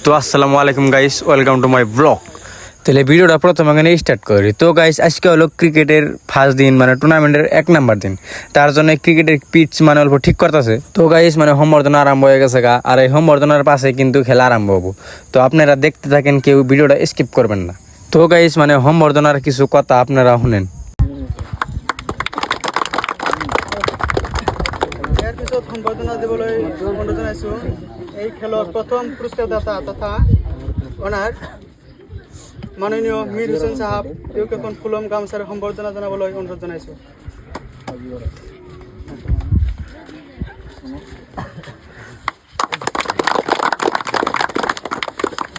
তো আসসালামু আলাইকুম guys, welcome to my blog. তাহলে ভিডিওটা প্রথমে এখানে স্টার্ট করি। তো গাইস, আজকে হলো ক্রিকেটের ফার্স্ট দিন, মানে টুর্নামেন্টের 1 নাম্বার দিন। তার জন্য ক্রিকেটের পিচ মানে অল্প ঠিক করতেছে। তো গাইস, মানে হোমবর্ধনা আরম্ভ হয়ে গেছে গা, আর এই হোমবর্ধনার পাশে কিন্তু খেলা আরম্ভ হবো। তো আপনারা দেখতে থাকেন, কেউ ভিডিওটা স্কিপ করবেন না। তো গাইস, মানে হোমবর্ধনার কিছু কথা আপনারা শুনেন। ইয়াৰ পিছত সম্বৰ্ধনা দিবলৈ অনুৰোধ জনাইছোঁ এই খেলৰ প্ৰথম পুৰস্কাৰদাতা তথা অনাৰ মাননীয় মীৰ হুছেইন চাহাব, তেওঁক এখন ফুলম গামোচাৰে সম্বৰ্ধনা জনাবলৈ অনুৰোধ জনাইছোঁ।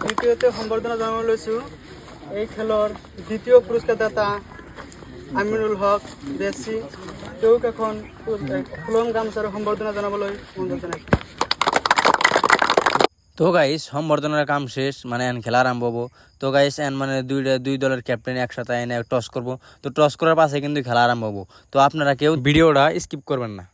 দ্বিতীয়তে সম্বৰ্ধনা জনাবলৈ লৈছোঁ এই খেলৰ দ্বিতীয় পুৰস্কাৰদাতা আমিনুল হক বেছি, তেওঁক এখন ফুলম গামোচাৰে সম্বৰ্ধনা জনাবলৈ অনুৰোধ জনাইছোঁ। তো গাইস, সম্বর্ধনার কাম শেষ, মানে এন খেলা আরম্ভ হবো। তো গাইস, এন মানে দুই দলের ক্যাপ্টেন একসাথে এনে টস করবো। তো টস করার পাশে কিন্তু খেলা আরম্ভ হবো। তো আপনারা কেউ ভিডিওটা স্কিপ করবেন না।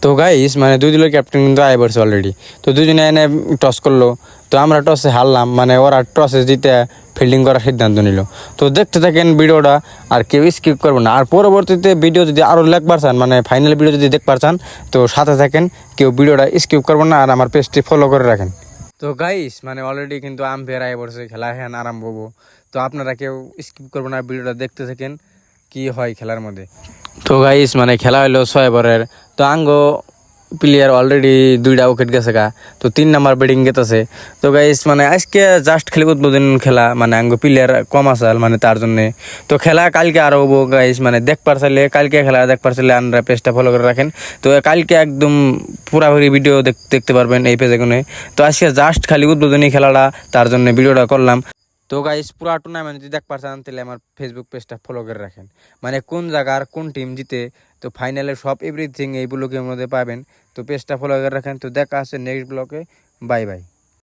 তো গাইস, মানে দুই দলের ক্যাপ্টেন কিন্তু আয় পড়ছে অলরেডি। তো দুজনে এনে টস করলো। তো আমরা টসে হারলাম, মানে ওরা টসে জিতে ফিল্ডিং করার সিদ্ধান্ত নিল। তো দেখতে থাকেন ভিডিওটা, আর কেউ স্কিপ করবেন না। আর পরবর্তীতে ভিডিও যদি আরও দেখবার চান, মানে ফাইনাল ভিডিও যদি দেখবার চান, তো সাথে থাকেন, কেউ ভিডিওটা স্কিপ করবেন না, আর আমার পেজটি ফলো করে রাখেন। তো গাইস, মানে অলরেডি কিন্তু আম্পায়ার আয় পড়ছে, খেলা এখন আরম্ভ হবো। তো আপনারা কেউ স্কিপ করবেন না, ভিডিওটা দেখতে থাকেন কি হয় খেলার মধ্যে। তো গাইস, মানে খেলা হলো 6 ওভারের। তো আঙ্গ প্লেয়ার অলরেডি 2টা উইকেট গেছে গা। তো 3 নাম্বার ব্যাটিং গেতেছে। তো গাইস, মানে আজকে জাস্ট খেলে উদ্বোধন খেলা, মানে আঙ্গ প্লেয়ার কম আসাল, মানে তার জন্যে। তো খেলা কালকে আরও হবো গাইস, মানে দেখবার চাইলে কালকে খেলা দেখবার চাইলে আপনারা পেজটা ফলো করে রাখেন। তো কালকে একদম পুরাপুরি ভিডিও দেখতে পারবেন এই পেজে কোনে। তো আজকে জাস্ট খালি উদ্বোধনী খেলাটা, তার জন্য ভিডিওটা করলাম। তো গাইস, পুরা টুর্নামেন্ট যদি দেখবার চান, তাহলে আমার ফেসবুক পেজটা ফলো করে রাখেন, মানে কোন জায়গার কোন টিম জিতে, তো ফাইনালের সব এভরিথিং এই ব্লগের মধ্যে পাবেন। তো পেজটা ফলো করে রাখেন। তো দেখা আছে নেক্সট ব্লগে। Bye bye.